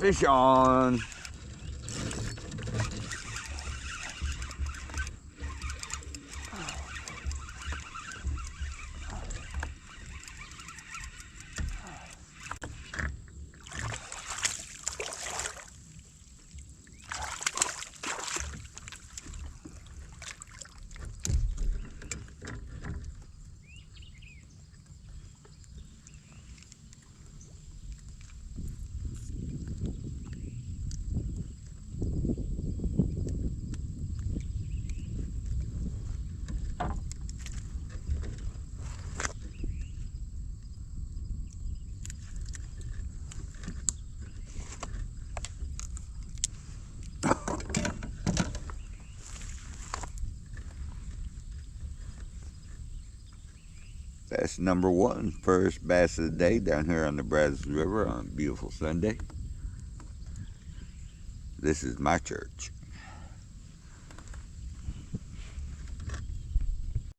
Fish on. That's number one, first bass of the day down here on the Brazos River on a beautiful Sunday. This is my church.